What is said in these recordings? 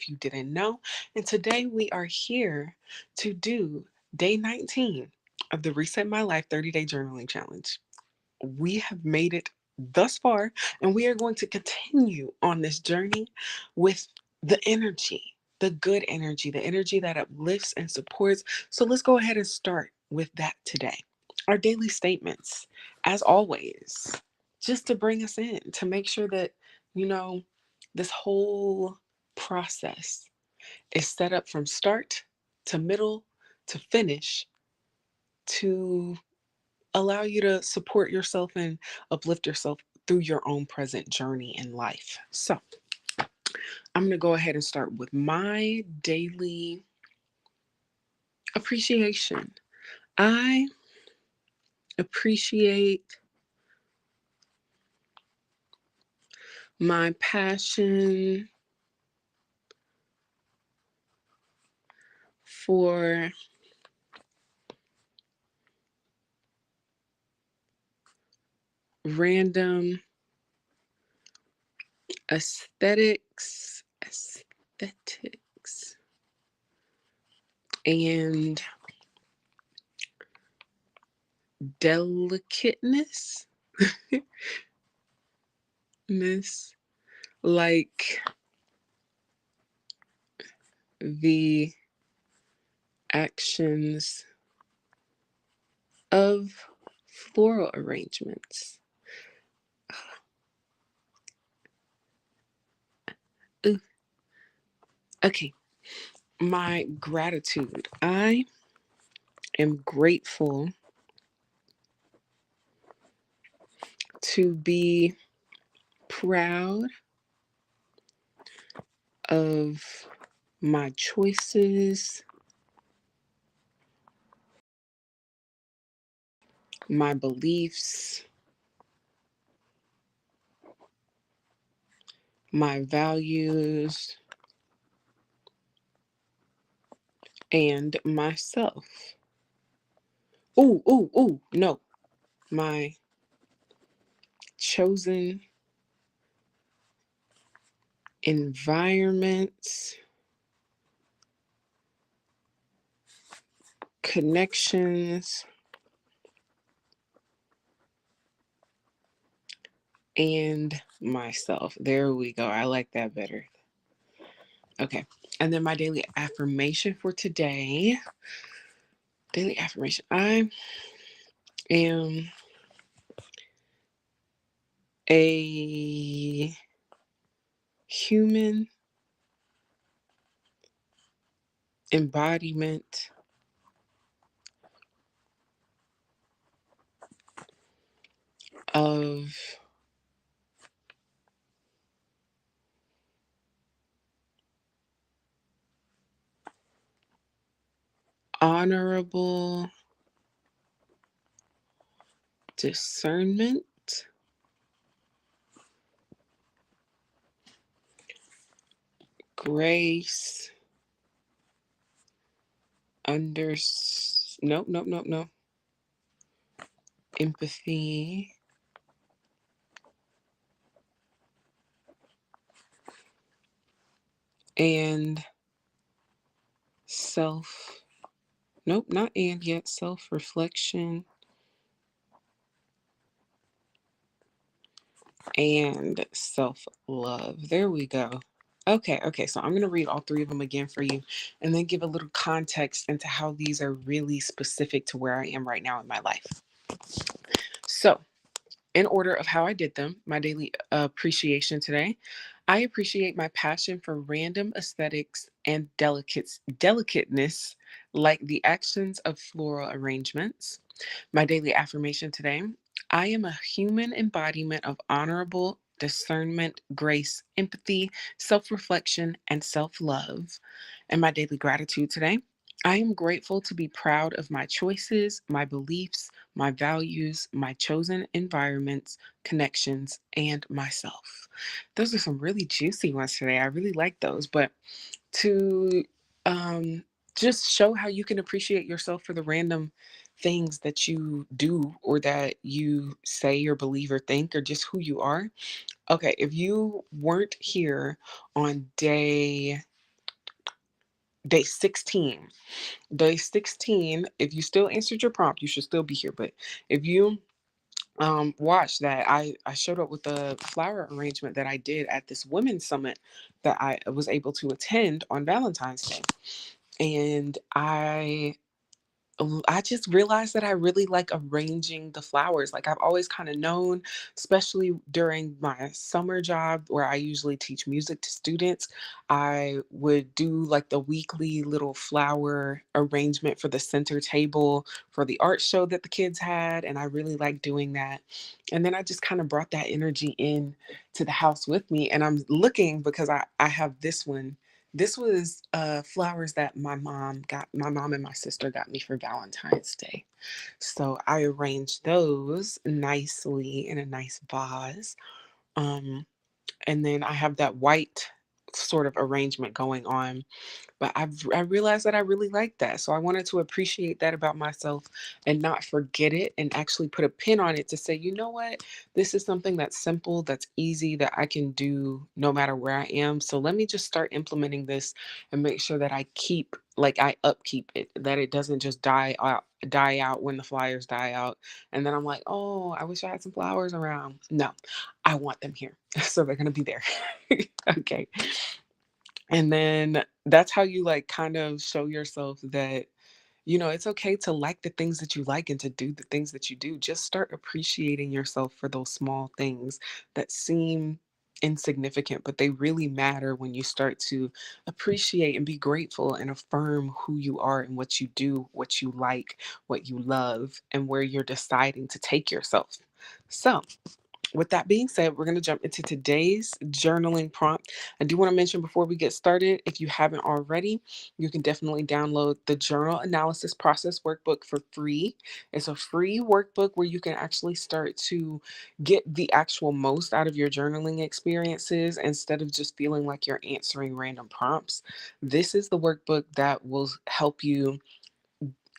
if you didn't know. And today we are here to do day 19 of the Reset My Life 30-Day Journaling Challenge. We have made it thus far, and we are going to continue on this journey with the energy, the good energy, the energy that uplifts and supports. So let's go ahead and start with that today. Our daily statements, as always, just to bring us in, to make sure that, you know, this whole process is set up from start to middle to finish to allow you to support yourself and uplift yourself through your own present journey in life. So, I'm going to go ahead and start with my daily appreciation. I appreciate my passion for random aesthetics, and delicateness, like the actions of floral arrangements. Ooh. Okay, my gratitude. I am grateful to be proud of my choices, my beliefs, my values, and myself. No. My chosen environments, connections, and myself. There we go. I like that better. Okay. And then my daily affirmation for today. Daily affirmation. I am a human embodiment of honorable discernment, grace, no, empathy, and not and yet, self-reflection and self-love. There we go. Okay, so I'm going to read all three of them again for you and then give a little context into how these are really specific to where I am right now in my life. So, in order of how I did them, my daily appreciation today, I appreciate my passion for random aesthetics and delicateness, like the actions of floral arrangements. My daily affirmation today, I am a human embodiment of honorable discernment, grace, empathy, self reflection, and self love. And my daily gratitude today, I am grateful to be proud of my choices, my beliefs, my values, my chosen environments, connections, and myself. Those are some really juicy ones today. I really like those. But to just show how you can appreciate yourself for the random things that you do or that you say or believe or think or just who you are. Okay, if you weren't here on day day 16. Day 16, if you still answered your prompt, you should still be here. But if you watch that, I showed up with a flower arrangement that I did at this women's summit that I was able to attend on Valentine's Day. And I just realized that I really like arranging the flowers. Like I've always kind of known, especially during my summer job where I usually teach music to students, I would do like the weekly little flower arrangement for the center table for the art show that the kids had. And I really like doing that. And then I just kind of brought that energy in to the house with me. And I'm looking because I have this one. This was flowers that my mom and my sister got me for Valentine's Day. So I arranged those nicely in a nice vase. Um, and then I have that white sort of arrangement going on, but I realized that I really like that. So I wanted to appreciate that about myself and not forget it and actually put a pin on it to say, you know what? This is something that's simple, that's easy, that I can do no matter where I am. So let me just start implementing this and make sure that I upkeep it, that it doesn't just die out when the flyers die out. And then I'm like, oh, I wish I had some flowers around. No, I want them here. So they're gonna be there. Okay. And then that's how you like kind of show yourself that, it's okay to like the things that you like and to do the things that you do. Just start appreciating yourself for those small things that seem insignificant, but they really matter when you start to appreciate and be grateful and affirm who you are and what you do, what you like, what you love, and where you're deciding to take yourself. So, with that being said, we're going to jump into today's journaling prompt. I do want to mention before we get started, if you haven't already, you can definitely download the Journal Analysis Process Workbook for free. It's a free workbook where you can actually start to get the actual most out of your journaling experiences instead of just feeling like you're answering random prompts. This is the workbook that will help you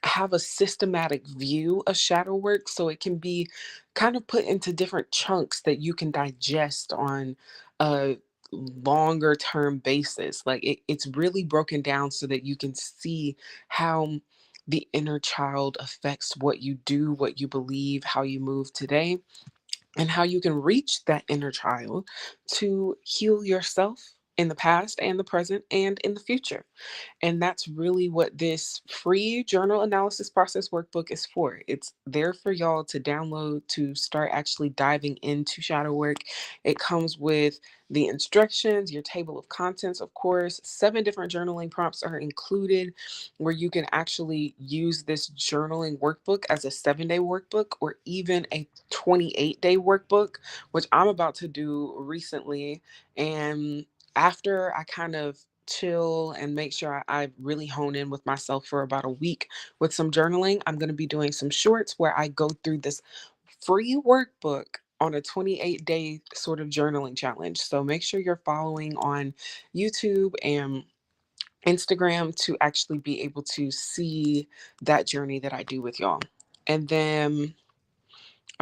have a systematic view of shadow work so it can be kind of put into different chunks that you can digest on a longer term basis. Like it's really broken down so that you can see how the inner child affects what you do, what you believe, how you move today, and how you can reach that inner child to heal yourself in the past and the present and in the future. And that's really what this free journal analysis process workbook is for. It's there for y'all to download to start actually diving into shadow work. It comes with the instructions, your table of contents, of course. 7 different journaling prompts are included where you can actually use this journaling workbook as a 7-day workbook or even a 28-day workbook, which I'm about to do recently. And after I kind of chill and make sure I really hone in with myself for about a week with some journaling, I'm going to be doing some shorts where I go through this free workbook on a 28-day sort of journaling challenge. So make sure you're following on YouTube and Instagram to actually be able to see that journey that I do with y'all. And then,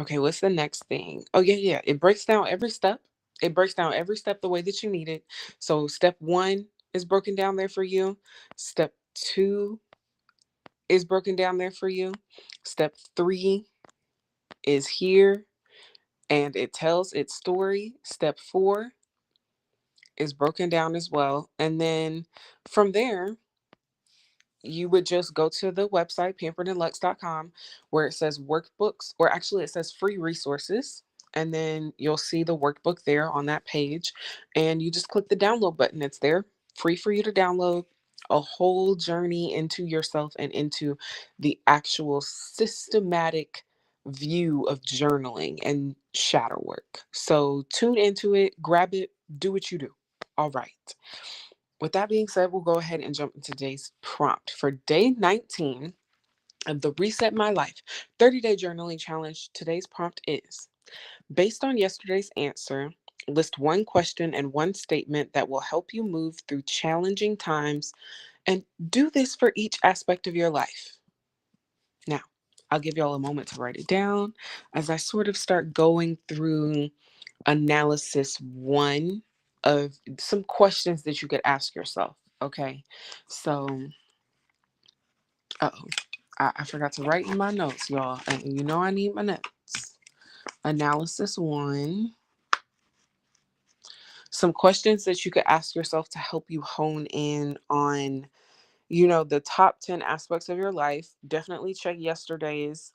okay, what's the next thing? Oh, yeah, yeah. It breaks down every step. It breaks down every step the way that you need it. So, step 1 is broken down there for you. Step 2 is broken down there for you. Step 3 is here and it tells its story. Step 4 is broken down as well. And then from there, you would just go to the website pamperedandlux.com where it says workbooks, or actually it says free resources, and then you'll see the workbook there on that page, and you just click the download button. It's there free for you to download a whole journey into yourself and into the actual systematic view of journaling and shadow work. So tune into it, grab it, do what you do. All right. With that being said, we'll go ahead and jump into today's prompt. For day 19 of the Reset My Life 30-day journaling challenge, today's prompt is: based on yesterday's answer, list one question and one statement that will help you move through challenging times, and do this for each aspect of your life. Now, I'll give y'all a moment to write it down as I sort of start going through analysis 1 of some questions that you could ask yourself. Okay. So, oh, I forgot to write in my notes, y'all. And you know I need my notes. Analysis one. Some questions that you could ask yourself to help you hone in on, the top 10 aspects of your life. Definitely check yesterday's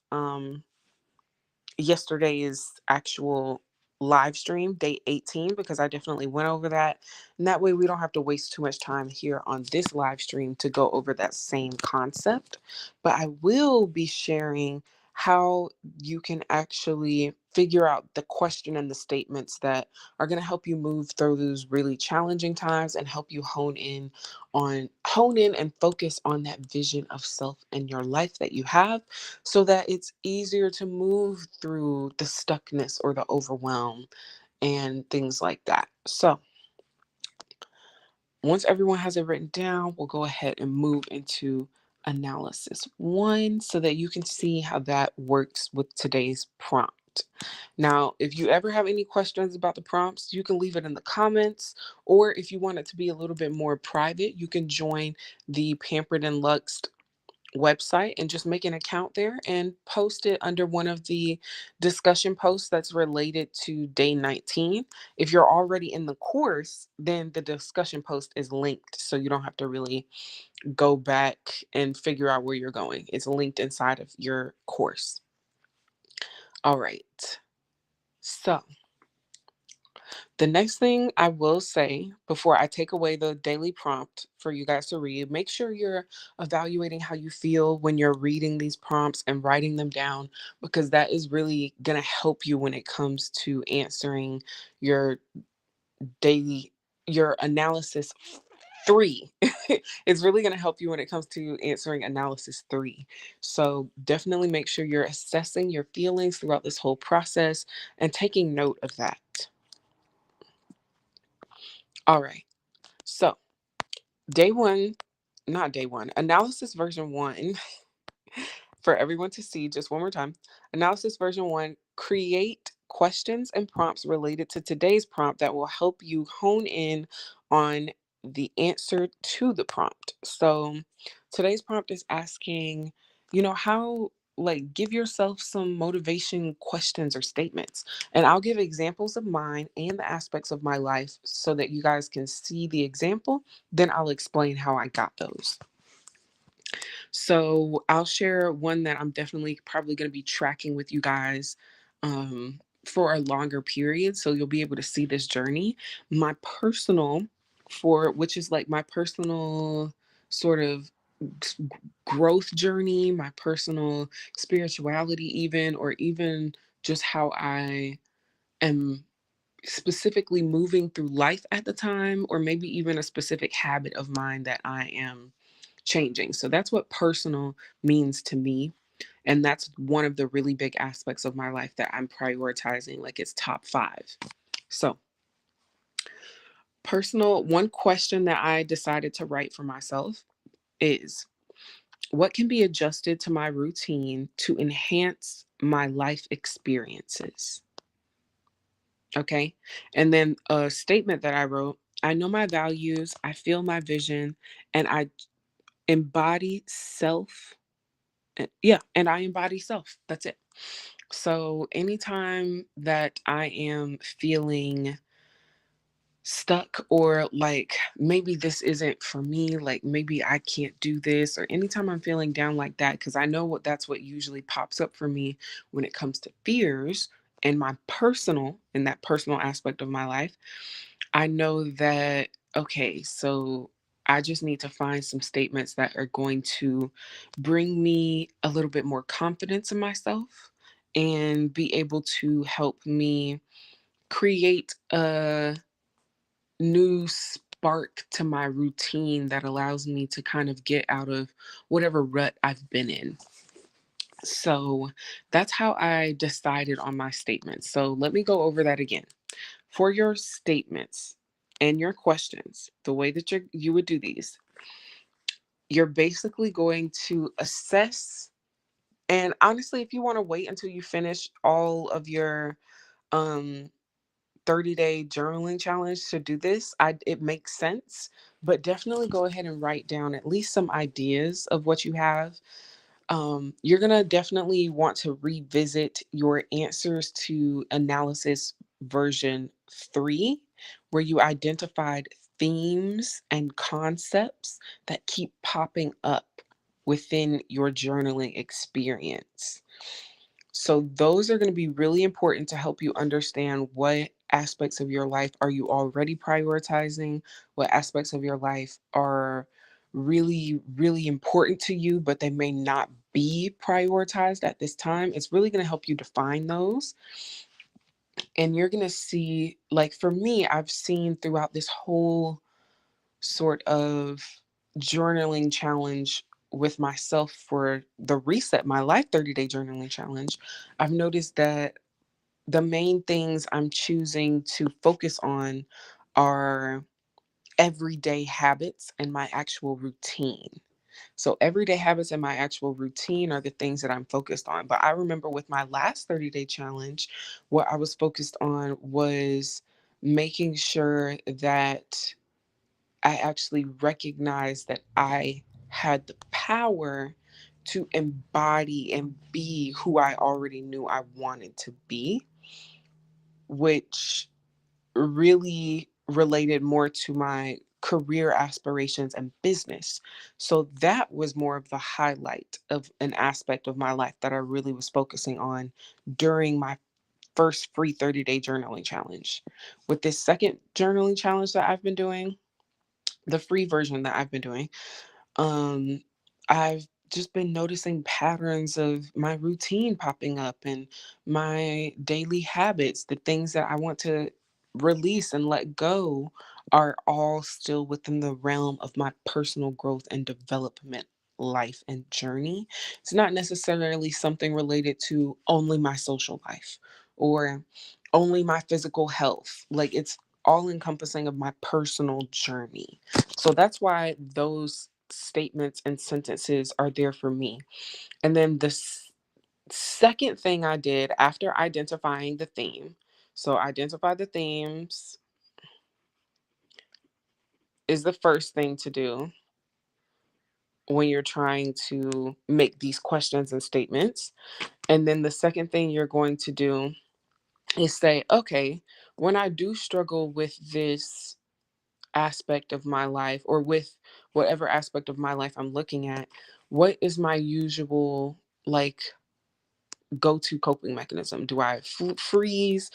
actual live stream, day 18, because I definitely went over that. And that way we don't have to waste too much time here on this live stream to go over that same concept. But I will be sharing how you can actually figure out the question and the statements that are going to help you move through those really challenging times and help you hone in and focus on that vision of self and your life that you have, so that it's easier to move through the stuckness or the overwhelm and things like that. So, once everyone has it written down, we'll go ahead and move into analysis one so that you can see how that works with today's prompt. Now, if you ever have any questions about the prompts, you can leave it in the comments, or if you want it to be a little bit more private, you can join the Pampered and Luxed website and just make an account there and post it under one of the discussion posts that's related to day 19. If you're already in the course, then the discussion post is linked, so you don't have to really go back and figure out where you're going. It's linked inside of your course. All right. So, the next thing I will say before I take away the daily prompt for you guys to read, make sure you're evaluating how you feel when you're reading these prompts and writing them down, because that is really going to help you when it comes to answering your daily, your analysis three. It's really going to help you when it comes to answering analysis three. So definitely make sure you're assessing your feelings throughout this whole process and taking note of that. All right. So, day one, not day one, analysis version one, for everyone to see just one more time. Analysis version one, create questions and prompts related to today's prompt that will help you hone in on the answer to the prompt. So, today's prompt is asking, how, like, give yourself some motivation questions or statements. And I'll give examples of mine and the aspects of my life so that you guys can see the example. Then I'll explain how I got those. So I'll share one that I'm definitely probably going to be tracking with you guys for a longer period. So you'll be able to see this journey. My personal, which is like my personal sort of growth journey, my personal spirituality, or even just how I am specifically moving through life at the time, or maybe even a specific habit of mine that I am changing. So that's what personal means to me. And that's one of the really big aspects of my life that I'm prioritizing, like it's top 5. So, personal, one question that I decided to write for myself is, what can be adjusted to my routine to enhance my life experiences? Okay. And then a statement that I wrote, I know my values, I feel my vision, and I embody self. Yeah, and I embody self. That's it. So anytime that I am feeling stuck, or like maybe this isn't for me, like maybe I can't do this, or anytime I'm feeling down like that, because I know that's what usually pops up for me when it comes to fears and in that personal aspect of my life, I know that, okay, so I just need to find some statements that are going to bring me a little bit more confidence in myself and be able to help me create a new spark to my routine that allows me to kind of get out of whatever rut I've been in. So that's how I decided on my statements. So let me go over that again. For your statements and your questions, the way that you would do these, you're basically going to assess. And honestly, if you want to wait until you finish all of your um 30-day journaling challenge to do this. It makes sense, but definitely go ahead and write down at least some ideas of what you have. You're going to definitely want to revisit your answers to analysis version 3, where you identified themes and concepts that keep popping up within your journaling experience. So those are going to be really important to help you understand what aspects of your life are you already prioritizing, what aspects of your life are really, really important to you, but they may not be prioritized at this time. It's really going to help you define those. And you're going to see, like for me, I've seen throughout this whole sort of journaling challenge with myself for the Reset My Life 30-day journaling challenge, I've noticed that the main things I'm choosing to focus on are everyday habits and my actual routine. So, everyday habits and my actual routine are the things that I'm focused on. But I remember with my last 30-day challenge, what I was focused on was making sure that I actually recognized that I had the power to embody and be who I already knew I wanted to be, which really related more to my career aspirations and business. So that was more of the highlight of an aspect of my life that I really was focusing on during my first free 30-day journaling challenge. With this second journaling challenge that I've been doing, the free version that I've been doing, um, I've just been noticing patterns of my routine popping up and my daily habits, the things that I want to release and let go are all still within the realm of my personal growth and development life and journey. It's not necessarily something related to only my social life or only my physical health. Like it's all encompassing of my personal journey. So that's why those statements and sentences are there for me. And then the second thing I did after identifying the theme, so identify the themes is the first thing to do when you're trying to make these questions and statements. And then the second thing you're going to do is say, okay, when I do struggle with this aspect of my life or with whatever aspect of my life I'm looking at, what is my usual like go-to coping mechanism? Do I freeze,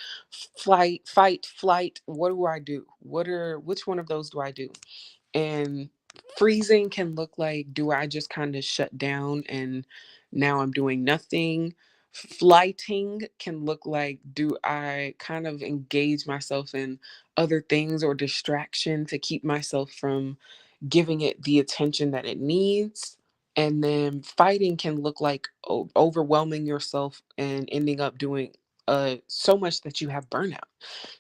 fight, flight? What do I do? Which one of those do I do? And freezing can look like, do I just kind of shut down and now I'm doing nothing? Flighting can look like, do I kind of engage myself in other things or distraction to keep myself from giving it the attention that it needs? And then fighting can look like overwhelming yourself and ending up doing so much that you have burnout.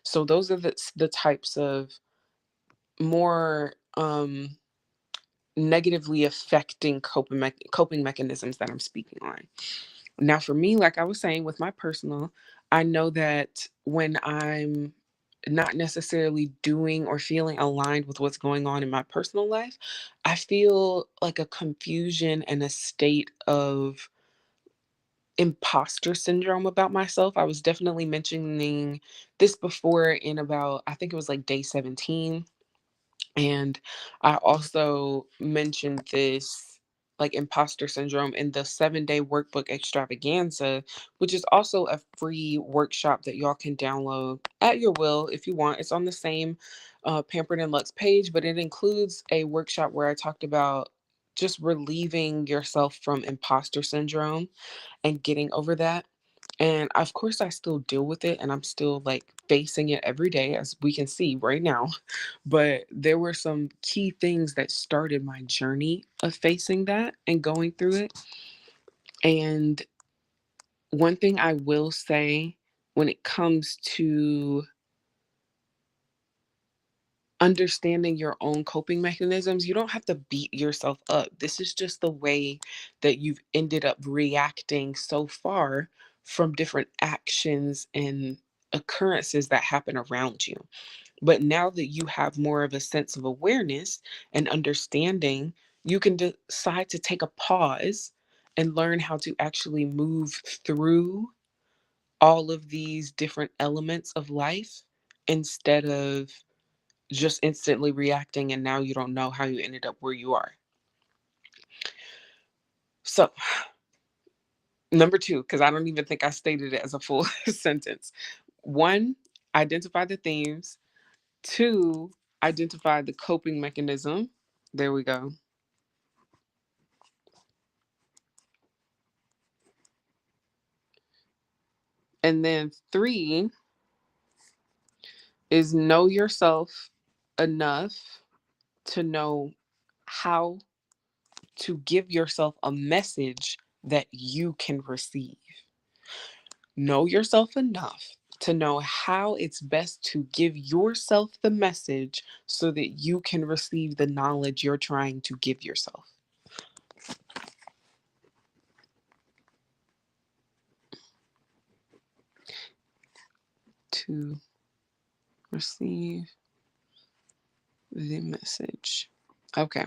So those are the types of more negatively affecting coping mechanisms that I'm speaking on. Now, for me, like I was saying with my personal, I know that when I'm not necessarily doing or feeling aligned with what's going on in my personal life, I feel like a confusion and a state of imposter syndrome about myself. I was definitely mentioning this before in about, I think it was like day 17. And I also mentioned this like imposter syndrome in the 7-day workbook extravaganza, which is also a free workshop that y'all can download at your will if you want. It's on the same Pampered and Lux page, but it includes a workshop where I talked about just relieving yourself from imposter syndrome and getting over that. And of course, I still deal with it and I'm still like facing it every day, as we can see right now. But there were some key things that started my journey of facing that and going through it. And one thing I will say when it comes to understanding your own coping mechanisms, you don't have to beat yourself up. This is just the way that you've ended up reacting so far from different actions and occurrences that happen around you. But now that you have more of a sense of awareness and understanding, you can decide to take a pause and learn how to actually move through all of these different elements of life instead of just instantly reacting and now you don't know how you ended up where you are. So, number two, because I don't even think I stated it as a full sentence. One, identify the themes. Two, identify the coping mechanism. There we go. And then three is know yourself enough to know how to give yourself a message that you can receive. Know yourself enough to know how it's best to give yourself the message so that you can receive the knowledge you're trying to give yourself. To receive the message. Okay.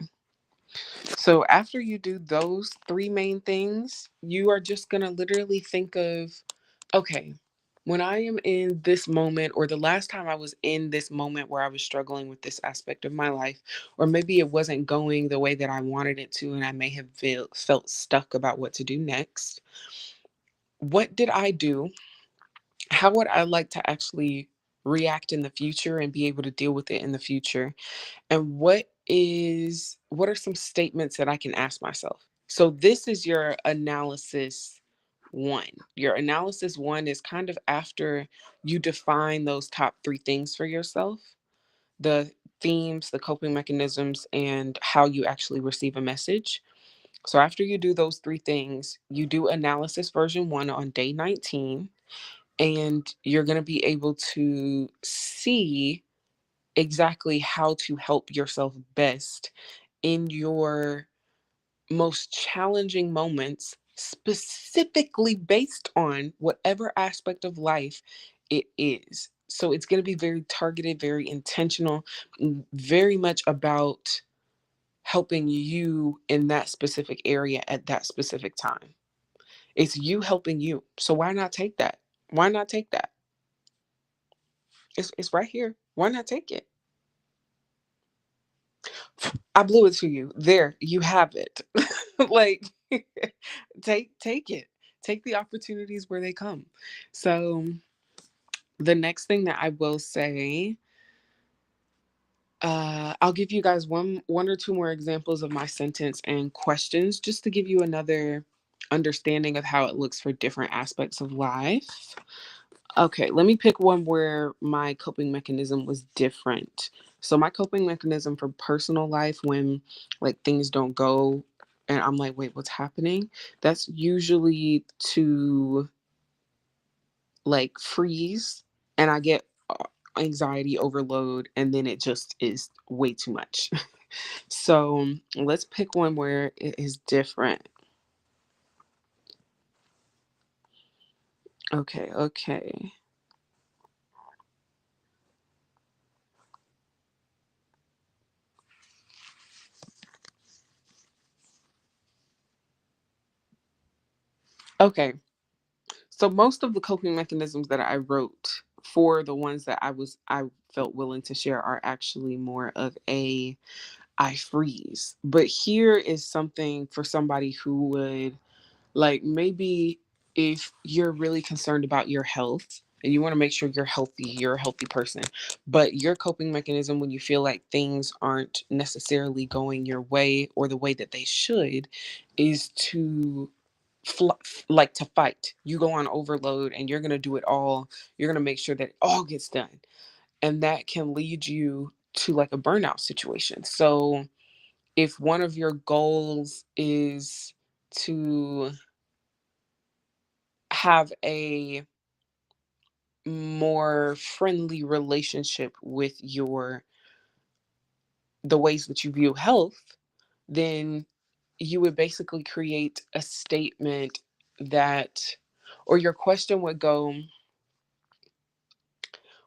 So after you do those three main things, you are just going to literally think of, okay, when I am in this moment, or the last time I was in this moment where I was struggling with this aspect of my life, or maybe it wasn't going the way that I wanted it to, and I may have felt stuck about what to do next. What did I do? How would I like to actually react in the future and be able to deal with it in the future? And what are some statements that I can ask myself? So this is your analysis one. Your analysis one is kind of after you define those top three things for yourself: the themes, the coping mechanisms, and how you actually receive a message. So after you do those three things, you do analysis version one on day 19, and you're going to be able to see exactly how to help yourself best in your most challenging moments, specifically based on whatever aspect of life it is. So it's going to be very targeted, very intentional, very much about helping you in that specific area at that specific time. It's you helping you. So why not take that? Why not take that? It's right here. Why not take it? I blew it to you. There, you have it. Like, take it. Take the opportunities where they come. So the next thing that I will say, I'll give you guys one or two more examples of my sentence and questions just to give you another understanding of how it looks for different aspects of life. Okay, let me pick one where my coping mechanism was different. So my coping mechanism for personal life, when like things don't go and I'm like, wait, what's happening? That's usually to like freeze, and I get anxiety overload, and then it just is way too much. So let's pick one where it is different. Okay, okay. Okay. So most of the coping mechanisms that I wrote for the ones that I felt willing to share are actually more of a I freeze. But here is something for somebody who would like, maybe if you're really concerned about your health and you want to make sure you're a healthy person, but your coping mechanism when you feel like things aren't necessarily going your way or the way that they should is to like to fight. You go on overload and you're going to do it all. You're going to make sure that it all gets done. And that can lead you to like a burnout situation. So if one of your goals is to have a more friendly relationship with your the ways that you view health, then you would basically create a statement that, or your question would go,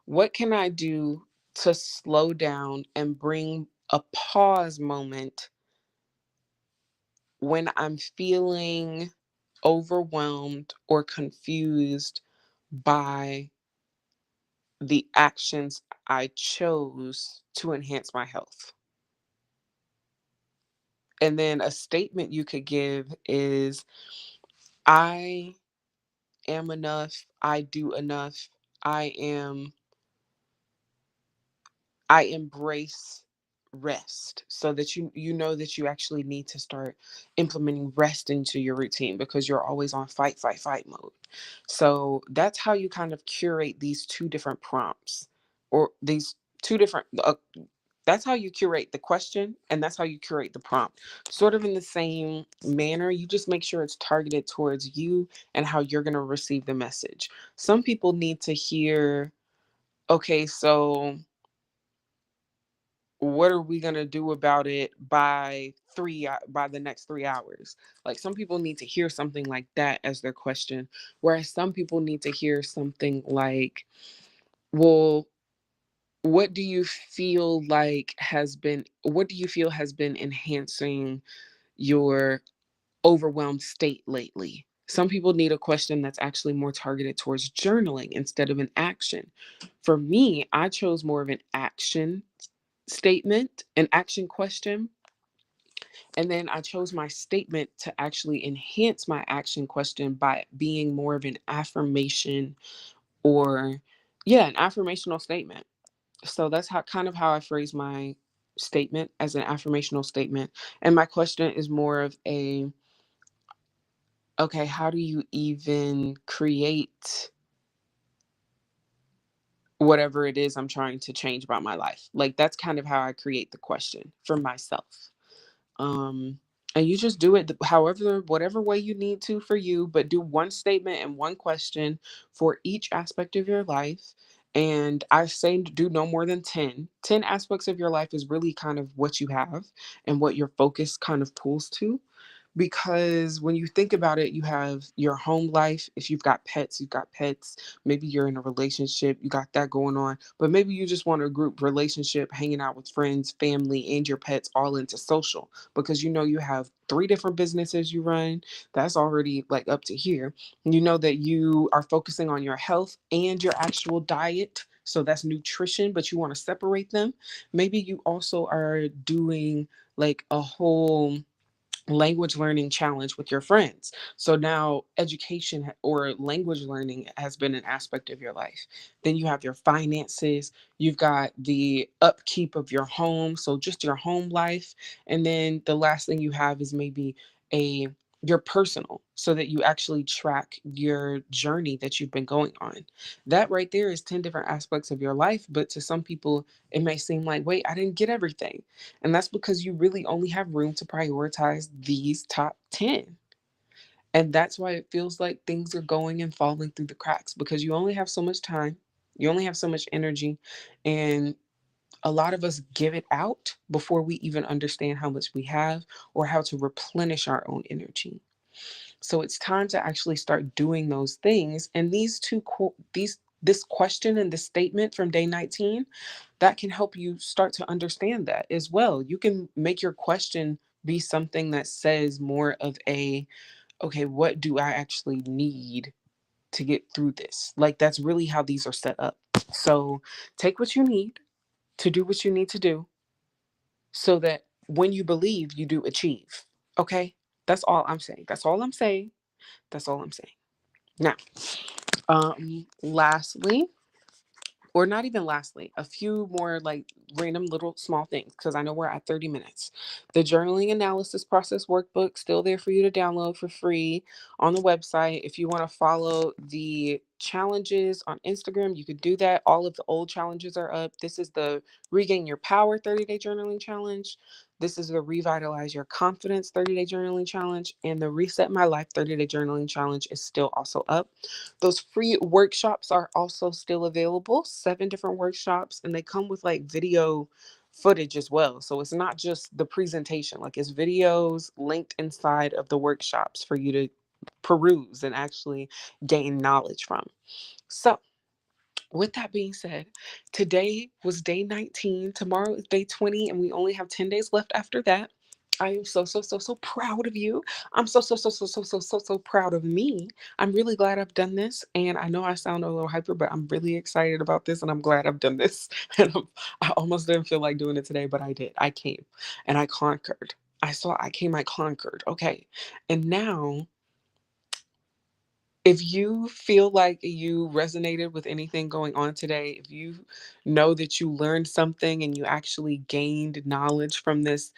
What can I do to slow down and bring a pause moment when I'm feeling overwhelmed or confused by the actions I chose to enhance my health? And then a statement you could give is, I am enough, I do enough, I am I embrace rest, so that you know that you actually need to start implementing rest into your routine because you're always on fight mode. So that's how you kind of curate these two different prompts, or these two different that's how you curate the question, and that's how you curate the prompt, sort of in the same manner. You just make sure it's targeted towards you and how you're going to receive the message. Some people need to hear, okay, so what are we going to do about it by by the next 3 hours? Like, some people need to hear something like that as their question, whereas some people need to hear something like, well, what do you feel has been enhancing your overwhelmed state lately? Some people need a question that's actually more targeted towards journaling instead of an action. For me, I chose more of an action statement, an action question. And then I chose my statement to actually enhance my action question by being more of an affirmation, or, yeah, an affirmational statement. So that's how I phrase my statement, as an affirmational statement. And my question is more of a, okay, how do you even create whatever it is I'm trying to change about my life? Like, that's kind of how I create the question for myself. Um, and you just do it however, whatever way you need to for you, but do one statement and one question for each aspect of your life. And I say do no more than 10. 10 aspects of your life is really kind of what you have and what your focus kind of pulls to. Because when you think about it, you have your home life. If you've got pets, you've got pets. Maybe you're in a relationship, you got that going on. But maybe you just want a group relationship, hanging out with friends, family, and your pets all into social, because you know you have three different businesses you run. That's already like up to here. You know that you are focusing on your health and your actual diet. So that's nutrition, but you want to separate them. Maybe you also are doing like a whole language learning challenge with your friends. So now education or language learning has been an aspect of your life. Then you have your finances, you've got the upkeep of your home, so just your home life. And then the last thing you have is maybe a your personal, so that you actually track your journey that you've been going on. That right there is 10 different aspects of your life, but to some people it may seem like, wait, I didn't get everything. And that's because you really only have room to prioritize these top 10. And that's why it feels like things are going and falling through the cracks, because you only have so much time, you only have so much energy, and a lot of us give it out before we even understand how much we have or how to replenish our own energy. So it's time to actually start doing those things. And this question and this statement from day 19, that can help you start to understand that as well. You can make your question be something that says more of a, okay, what do I actually need to get through this? Like, that's really how these are set up. So take what you need to do what you need to do, so that when you believe, you do achieve. Okay? That's all I'm saying. That's all I'm saying. That's all I'm saying. Now, lastly, or not even lastly, a few more like random little small things, because I know we're at 30 minutes. The journaling analysis process workbook still there for you to download for free on the website. If you want to follow the challenges on Instagram, you could do that. All of the old challenges are up. This is the Regain Your Power 30-day journaling challenge. This is the Revitalize Your Confidence 30-day journaling challenge, and the Reset My Life 30-day journaling challenge is still also up. Those free workshops are also still available, 7 different workshops, and they come with like video footage as well. So it's not just the presentation, like it's videos linked inside of the workshops for you to peruse and actually gain knowledge from. So With that being said, today was day 19, tomorrow is day 20, and we only have 10 days left after that. I am so, so, so, so proud of you. I'm so, so, so, so, so, so, so, so proud of me. I'm really glad I've done this. And I know I sound a little hyper, but I'm really excited about this and I'm glad I've done this. And I almost didn't feel like doing it today, but I did. I came and I conquered. I came, I conquered. Okay. And now, if you feel like you resonated with anything going on today, if you know that you learned something and you actually gained knowledge from this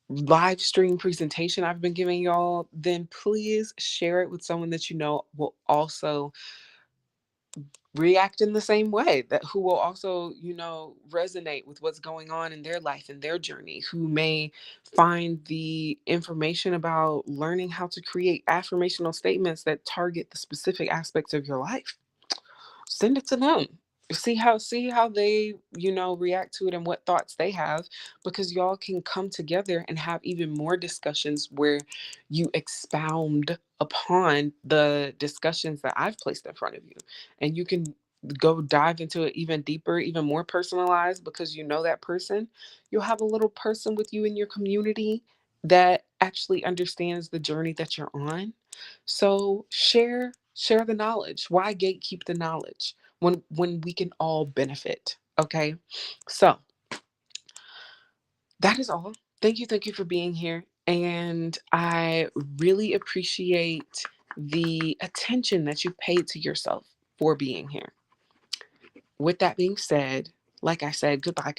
live stream presentation I've been giving y'all, then please share it with someone that you know will also react in the same way, that who will also, resonate with what's going on in their life and their journey, who may find the information about learning how to create affirmational statements that target the specific aspects of your life. Send it to them. See how they, react to it and what thoughts they have, because y'all can come together and have even more discussions where you expound upon the discussions that I've placed in front of you. And you can go dive into it even deeper, even more personalized, because you know that person. You'll have a little person with you in your community that actually understands the journey that you're on. So share the knowledge. Why gatekeep the knowledge when we can all benefit? Okay. So that is all. Thank you for being here. And I really appreciate the attention that you paid to yourself for being here. With that being said, like I said, goodbye.